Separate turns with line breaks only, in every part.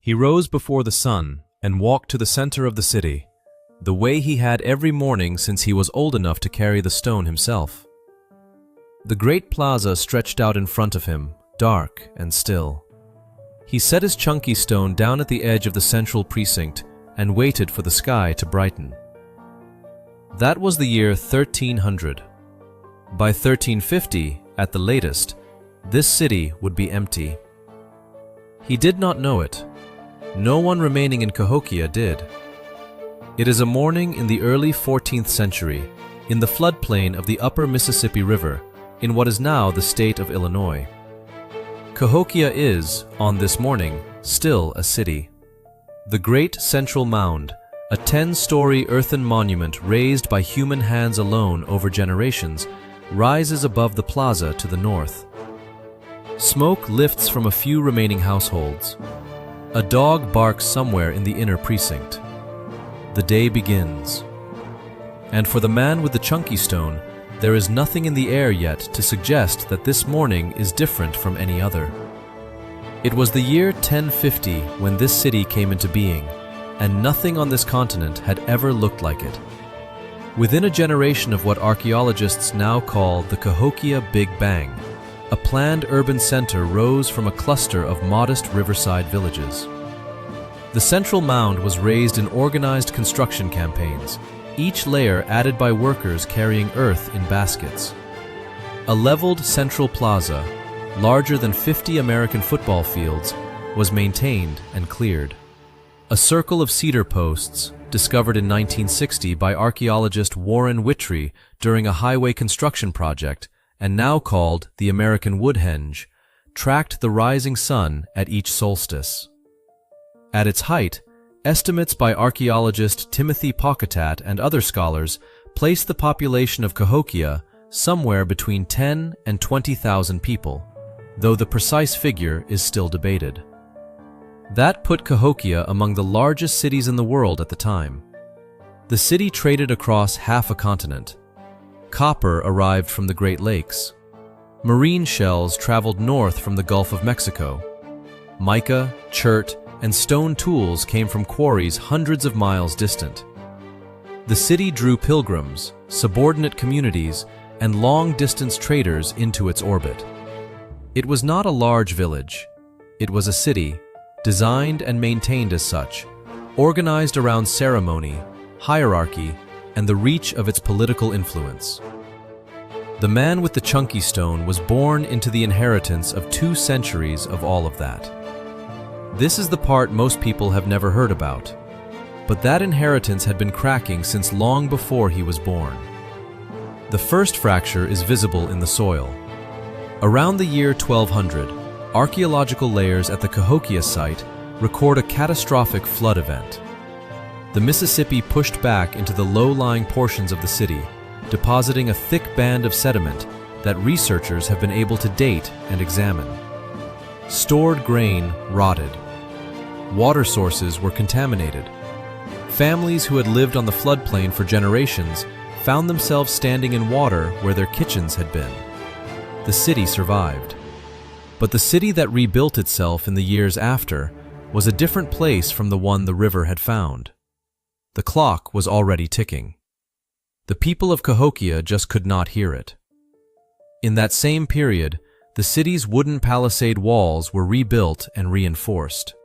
He rose before the sun and walked to the center of the city, the way he had every morning since he was old enough to carry the stone himself. The great plaza stretched out in front of him, dark and still. He set his chunky stone down at the edge of the central precinct and waited for the sky to brighten. That was the year 1300. By 1350, at the latest, this city would be empty. He did not know it. No one remaining in Cahokia did. It is a morning in the early 14th century, in the floodplain of the upper Mississippi River, in what is now the state of Illinois. Cahokia is, on this morning, still a city. The Great Central Mound, a 10-story earthen monument raised by human hands alone over generations, rises above the plaza to the north. Smoke lifts from a few remaining households. A dog barks somewhere in the inner precinct. The day begins. And for the man with the chunky stone, there is nothing in the air yet to suggest that this morning is different from any other. It was the year 1050 when this city came into being, and nothing on this continent had ever looked like it. Within a generation of what archaeologists now call the Cahokia Big Bang, a planned urban center rose from a cluster of modest riverside villages. The central mound was raised in organized construction campaigns, each layer added by workers carrying earth in baskets. A leveled central plaza, larger than 50 American football fields, was maintained and cleared. A circle of cedar posts, discovered in 1960 by archaeologist Warren Whittrey during a highway construction project, and now called the American Woodhenge, tracked the rising sun at each solstice. At its height, estimates by archaeologist Timothy Pocketat and other scholars place the population of Cahokia somewhere between 10 and 20,000 people, though the precise figure is still debated. That put Cahokia among the largest cities in the world at the time. The city traded across half a continent. Copper arrived from the Great Lakes. Marine shells traveled north from the Gulf of Mexico. Mica, chert, and stone tools came from quarries hundreds of miles distant. The city drew pilgrims, subordinate communities, and long-distance traders into its orbit. It was not a large village. It was a city, designed and maintained as such, organized around ceremony, hierarchy, and the reach of its political influence. The man with the chunky stone was born into the inheritance of 2 centuries of all of that. This is the part most people have never heard about, but that inheritance had been cracking since long before he was born. The first fracture is visible in the soil. Around the year 1200, archaeological layers at the Cahokia site record a catastrophic flood event. The Mississippi pushed back into the low-lying portions of the city, depositing a thick band of sediment that researchers have been able to date and examine. Stored grain rotted. Water sources were contaminated. Families who had lived on the floodplain for generations found themselves standing in water where their kitchens had been. The city survived. But the city that rebuilt itself in the years after was a different place from the one the river had found. The clock was already ticking. The people of Cahokia just could not hear it. In that same period, the city's wooden palisade walls were rebuilt and reinforced.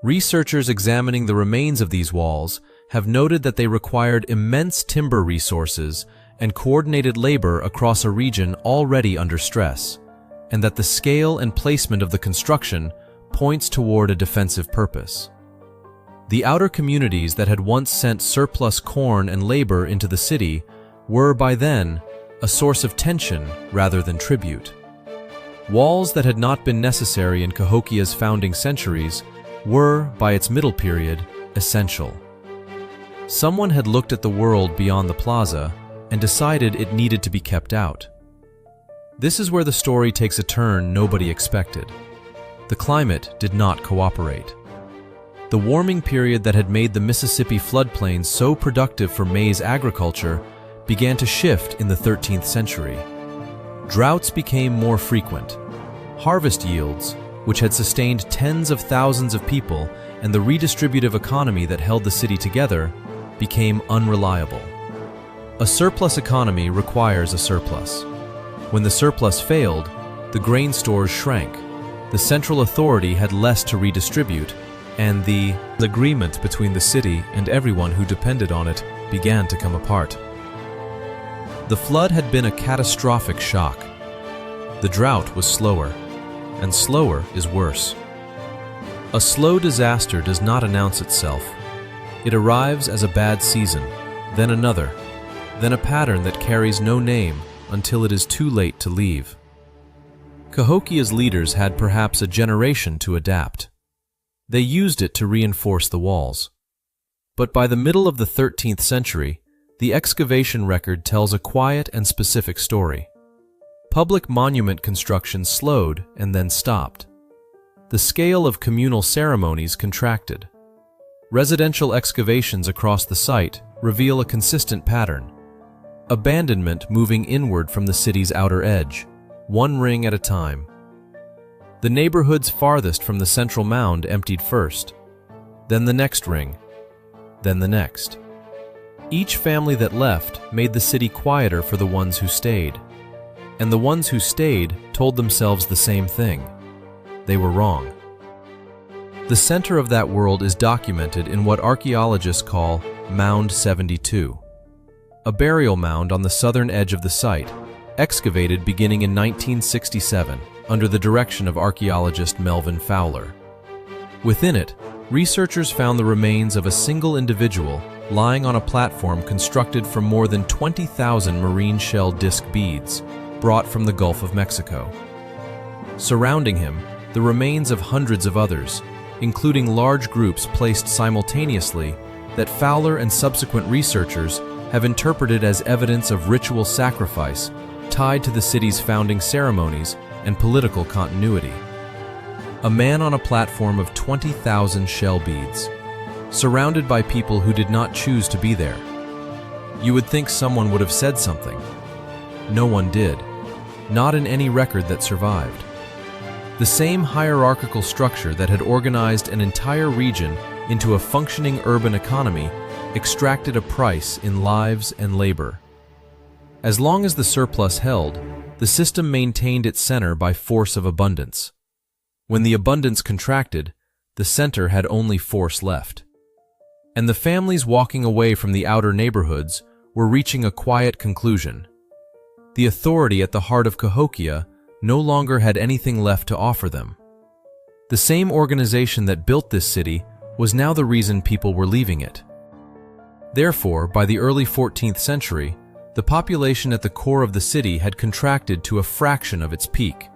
Researchers examining the remains of these walls have noted that they required immense timber resources and coordinated labor across a region already under stress, and that the scale and placement of the construction points toward a defensive purpose. The outer communities that had once sent surplus corn and labor into the city were, by then, a source of tension rather than tribute. Walls that had not been necessary in Cahokia's founding centuries were, by its middle period, essential. Someone had looked at the world beyond the plaza and decided it needed to be kept out. This is where the story takes a turn nobody expected. The climate did not cooperate. The warming period that had made the Mississippi floodplain so productive for maize agriculture began to shift in the 13th century. Droughts became more frequent. Harvest yields, which had sustained tens of thousands of people, and the redistributive economy that held the city together became unreliable. A surplus economy requires a surplus. When the surplus failed, the grain stores shrank, the central authority had less to redistribute, and the agreement between the city and everyone who depended on it began to come apart. The flood had been a catastrophic shock. The drought was slower, and slower is worse. A slow disaster does not announce itself. It arrives as a bad season, then another, then a pattern that carries no name until it is too late to leave. Cahokia's leaders had perhaps a generation to adapt. They used it to reinforce the walls. But by the middle of the 13th century, the excavation record tells a quiet and specific story. Public monument construction slowed and then stopped. The scale of communal ceremonies contracted. Residential excavations across the site reveal a consistent pattern. Abandonment moving inward from the city's outer edge, one ring at a time. The neighborhoods farthest from the central mound emptied first, then the next ring, then the next. Each family that left made the city quieter for the ones who stayed, and the ones who stayed told themselves the same thing. They were wrong. The center of that world is documented in what archaeologists call Mound 72, a burial mound on the southern edge of the site, excavated beginning in 1967 under the direction of archaeologist Melvin Fowler. Within it, researchers found the remains of a single individual lying on a platform constructed from more than 20,000 marine shell disc beads brought from the Gulf of Mexico. Surrounding him, the remains of hundreds of others, including large groups placed simultaneously that Fowler and subsequent researchers have interpreted as evidence of ritual sacrifice tied to the city's founding ceremonies and political continuity. A man on a platform of 20,000 shell beads, surrounded by people who did not choose to be there. You would think someone would have said something. No one did, not in any record that survived. The same hierarchical structure that had organized an entire region into a functioning urban economy extracted a price in lives and labor. As long as the surplus held, the system maintained its center by force of abundance. When the abundance contracted, the center had only force left. And the families walking away from the outer neighborhoods were reaching a quiet conclusion. The authority at the heart of Cahokia no longer had anything left to offer them. The same organization that built this city was now the reason people were leaving it. Therefore, by the early 14th century, the population at the core of the city had contracted to a fraction of its peak.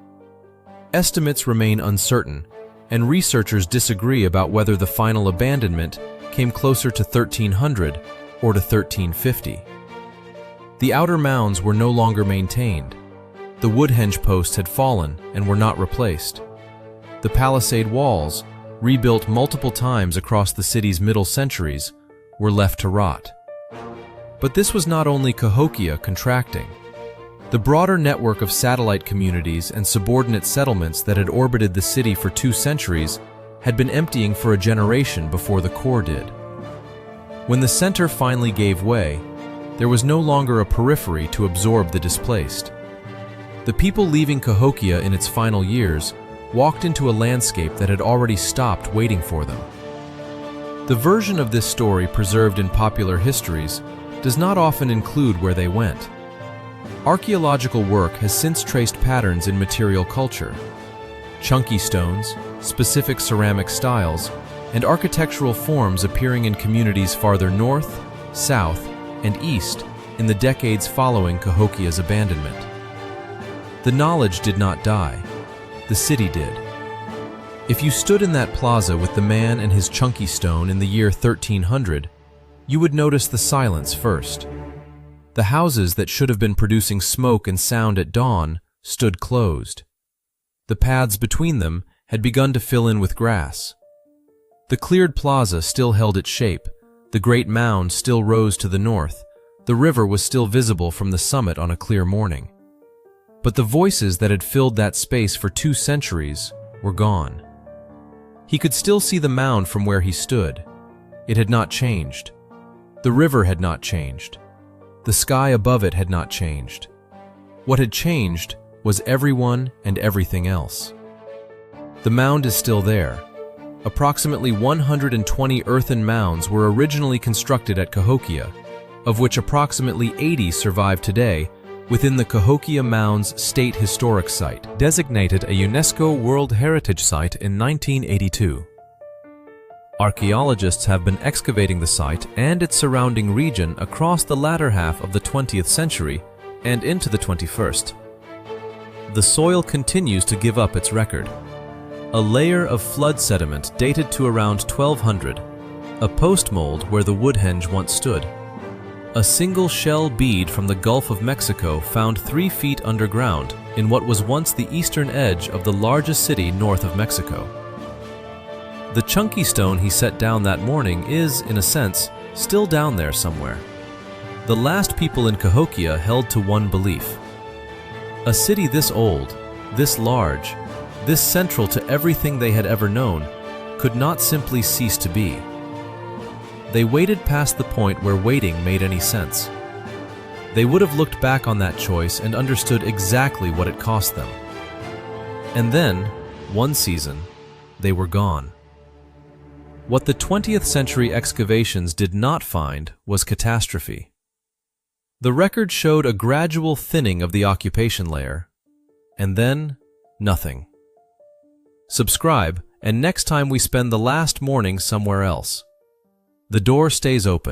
Estimates remain uncertain, and researchers disagree about whether the final abandonment came closer to 1300 or to 1350. The outer mounds were no longer maintained. The woodhenge posts had fallen and were not replaced. The palisade walls, rebuilt multiple times across the city's middle centuries, were left to rot. But this was not only Cahokia contracting. The broader network of satellite communities and subordinate settlements that had orbited the city for 2 centuries had been emptying for a generation before the core did. When the center finally gave way, there was no longer a periphery to absorb the displaced. The people leaving Cahokia in its final years walked into a landscape that had already stopped waiting for them. The version of this story preserved in popular histories does not often include where they went. Archaeological work has since traced patterns in material culture. Chunky stones, specific ceramic styles, and architectural forms appearing in communities farther north, south, and east in the decades following Cahokia's abandonment. The knowledge did not die. The city did. If you stood in that plaza with the man and his chunky stone in the year 1300, you would notice the silence first. The houses that should have been producing smoke and sound at dawn stood closed. The paths between them had begun to fill in with grass. The cleared plaza still held its shape, the great mound still rose to the north, the river was still visible from the summit on a clear morning. But the voices that had filled that space for 2 centuries were gone. He could still see the mound from where he stood. It had not changed. The river had not changed. The sky above it had not changed. What had changed was everyone and everything else. The mound is still there. Approximately 120 earthen mounds were originally constructed at Cahokia, of which approximately 80 survive today within the Cahokia Mounds State Historic Site, designated a UNESCO World Heritage Site in 1982. Archaeologists have been excavating the site and its surrounding region across the latter half of the 20th century and into the 21st. The soil continues to give up its record. A layer of flood sediment dated to around 1200, a postmold where the woodhenge once stood. A single shell bead from the Gulf of Mexico found 3 feet underground in what was once the eastern edge of the largest city north of Mexico. The chunky stone he set down that morning is, in a sense, still down there somewhere. The last people in Cahokia held to one belief. A city this old, this large, this central to everything they had ever known, could not simply cease to be. They waited past the point where waiting made any sense. They would have looked back on that choice and understood exactly what it cost them. And then, one season, they were gone. What the 20th century excavations did not find was catastrophe. The record showed a gradual thinning of the occupation layer, and then nothing. Subscribe, and next time we spend the last morning somewhere else. The door stays open.